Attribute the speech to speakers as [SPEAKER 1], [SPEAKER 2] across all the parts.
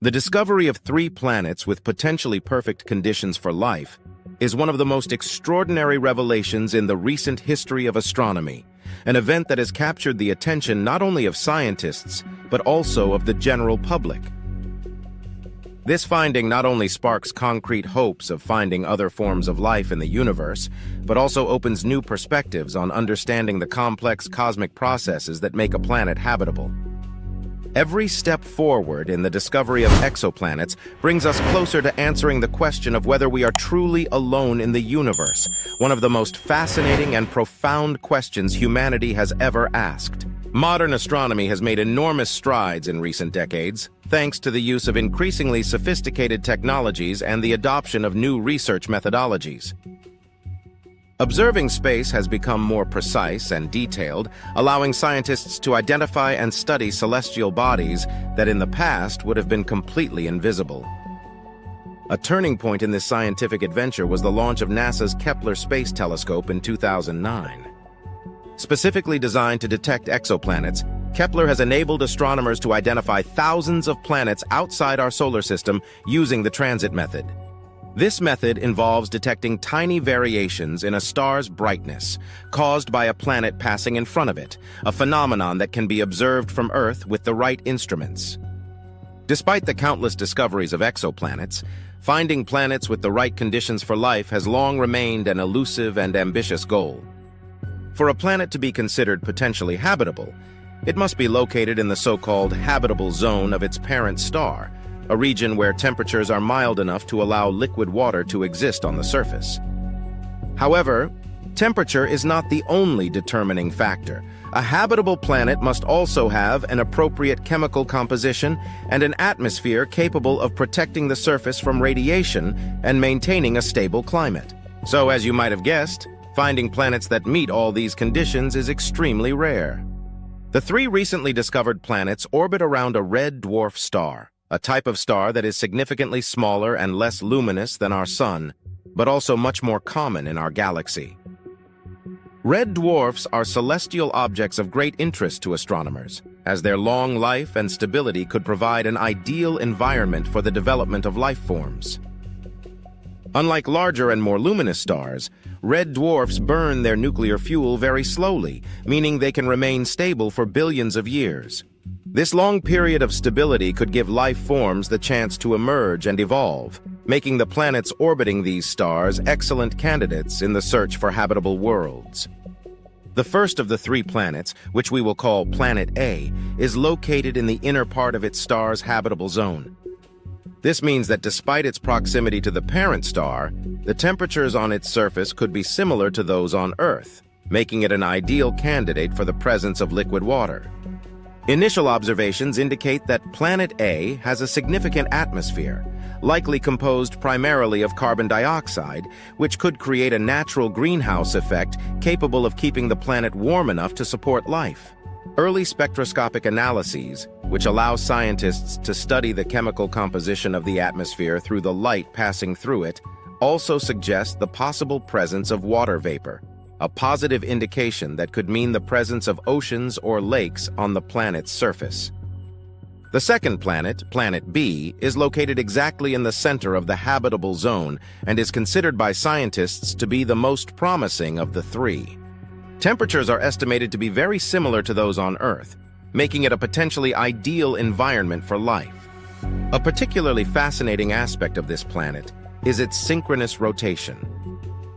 [SPEAKER 1] The discovery of 3 planets with potentially perfect conditions for life is one of the most extraordinary revelations in the recent history of astronomy, an event that has captured the attention not only of scientists, but also of the general public. This finding not only sparks concrete hopes of finding other forms of life in the universe, but also opens new perspectives on understanding the complex cosmic processes that make a planet habitable. Every step forward in the discovery of exoplanets brings us closer to answering the question of whether we are truly alone in the universe, one of the most fascinating and profound questions humanity has ever asked. Modern astronomy has made enormous strides in recent decades, thanks to the use of increasingly sophisticated technologies and the adoption of new research methodologies. Observing space has become more precise and detailed, allowing scientists to identify and study celestial bodies that in the past would have been completely invisible. A turning point in this scientific adventure was the launch of NASA's Kepler Space Telescope in 2009. Specifically designed to detect exoplanets, Kepler has enabled astronomers to identify thousands of planets outside our solar system using the transit method. This method involves detecting tiny variations in a star's brightness caused by a planet passing in front of it, a phenomenon that can be observed from Earth with the right instruments. Despite the countless discoveries of exoplanets, finding planets with the right conditions for life has long remained an elusive and ambitious goal. For a planet to be considered potentially habitable, it must be located in the so-called habitable zone of its parent star, a region where temperatures are mild enough to allow liquid water to exist on the surface. However, temperature is not the only determining factor. A habitable planet must also have an appropriate chemical composition and an atmosphere capable of protecting the surface from radiation and maintaining a stable climate. So, as you might have guessed, finding planets that meet all these conditions is extremely rare. The 3 recently discovered planets orbit around a red dwarf star, a type of star that is significantly smaller and less luminous than our Sun, but also much more common in our galaxy. Red dwarfs are celestial objects of great interest to astronomers, as their long life and stability could provide an ideal environment for the development of life forms. Unlike larger and more luminous stars, red dwarfs burn their nuclear fuel very slowly, meaning they can remain stable for billions of years. This long period of stability could give life forms the chance to emerge and evolve, making the planets orbiting these stars excellent candidates in the search for habitable worlds. The first of the 3 planets, which we will call Planet A, is located in the inner part of its star's habitable zone. This means that despite its proximity to the parent star, the temperatures on its surface could be similar to those on Earth, making it an ideal candidate for the presence of liquid water. Initial observations indicate that Planet A has a significant atmosphere, likely composed primarily of carbon dioxide, which could create a natural greenhouse effect capable of keeping the planet warm enough to support life. Early spectroscopic analyses, which allow scientists to study the chemical composition of the atmosphere through the light passing through it, also suggest the possible presence of water vapor, a positive indication that could mean the presence of oceans or lakes on the planet's surface. The second planet, Planet B, is located exactly in the center of the habitable zone and is considered by scientists to be the most promising of the 3. Temperatures are estimated to be very similar to those on Earth, making it a potentially ideal environment for life. A particularly fascinating aspect of this planet is its synchronous rotation.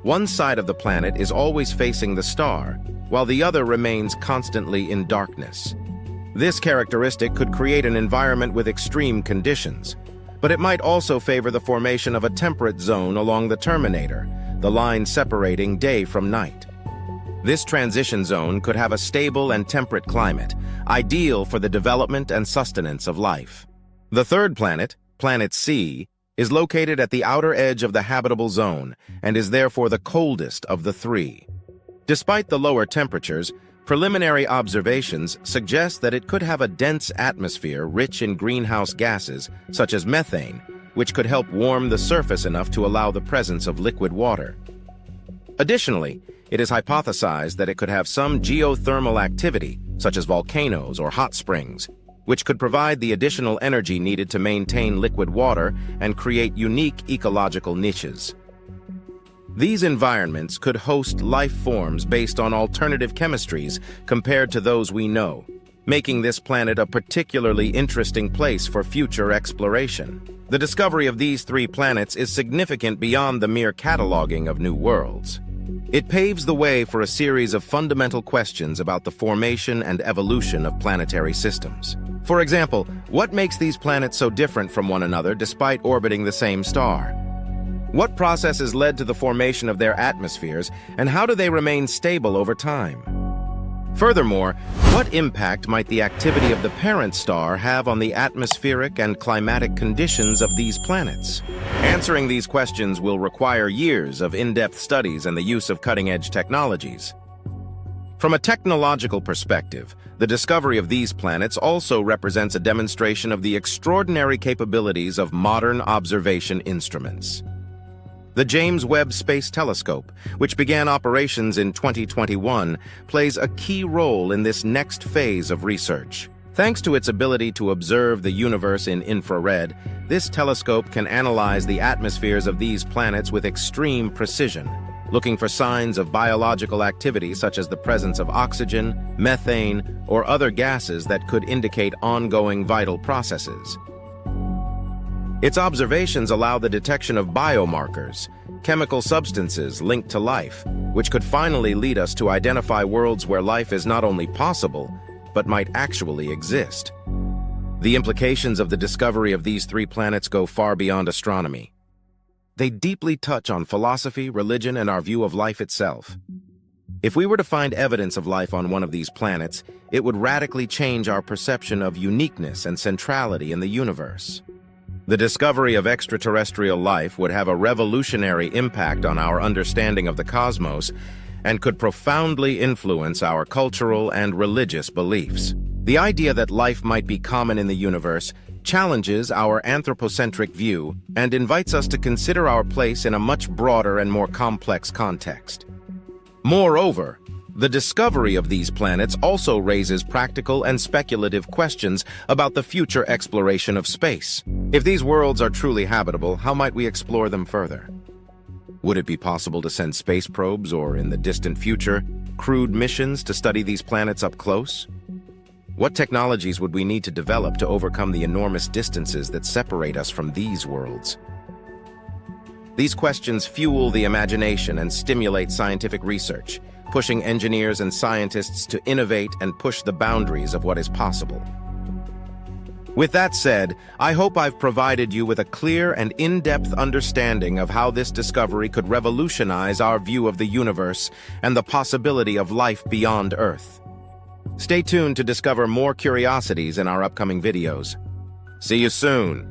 [SPEAKER 1] One side of the planet is always facing the star, while the other remains constantly in darkness. This characteristic could create an environment with extreme conditions, but it might also favor the formation of a temperate zone along the terminator, the line separating day from night. This transition zone could have a stable and temperate climate, ideal for the development and sustenance of life. The third planet, Planet C, is located at the outer edge of the habitable zone and is therefore the coldest of the 3. Despite the lower temperatures, preliminary observations suggest that it could have a dense atmosphere rich in greenhouse gases, such as methane, which could help warm the surface enough to allow the presence of liquid water. Additionally, it is hypothesized that it could have some geothermal activity, such as volcanoes or hot springs, which could provide the additional energy needed to maintain liquid water and create unique ecological niches. These environments could host life forms based on alternative chemistries compared to those we know, making this planet a particularly interesting place for future exploration. The discovery of these 3 planets is significant beyond the mere cataloging of new worlds. It paves the way for a series of fundamental questions about the formation and evolution of planetary systems. For example, what makes these planets so different from one another despite orbiting the same star? What processes led to the formation of their atmospheres, and how do they remain stable over time? Furthermore, what impact might the activity of the parent star have on the atmospheric and climatic conditions of these planets? Answering these questions will require years of in-depth studies and the use of cutting-edge technologies. From a technological perspective, the discovery of these planets also represents a demonstration of the extraordinary capabilities of modern observation instruments. The James Webb Space Telescope, which began operations in 2021, plays a key role in this next phase of research. Thanks to its ability to observe the universe in infrared, this telescope can analyze the atmospheres of these planets with extreme precision, looking for signs of biological activity such as the presence of oxygen, methane, or other gases that could indicate ongoing vital processes. Its observations allow the detection of biomarkers, chemical substances linked to life, which could finally lead us to identify worlds where life is not only possible, but might actually exist. The implications of the discovery of these 3 planets go far beyond astronomy. They deeply touch on philosophy, religion, and our view of life itself. If we were to find evidence of life on one of these planets, it would radically change our perception of uniqueness and centrality in the universe. The discovery of extraterrestrial life would have a revolutionary impact on our understanding of the cosmos and could profoundly influence our cultural and religious beliefs. The idea that life might be common in the universe challenges our anthropocentric view and invites us to consider our place in a much broader and more complex context. Moreover, the discovery of these planets also raises practical and speculative questions about the future exploration of space. If these worlds are truly habitable, how might we explore them further? Would it be possible to send space probes or, in the distant future, crewed missions to study these planets up close? What technologies would we need to develop to overcome the enormous distances that separate us from these worlds? These questions fuel the imagination and stimulate scientific research, pushing engineers and scientists to innovate and push the boundaries of what is possible. With that said, I hope I've provided you with a clear and in-depth understanding of how this discovery could revolutionize our view of the universe and the possibility of life beyond Earth. Stay tuned to discover more curiosities in our upcoming videos. See you soon!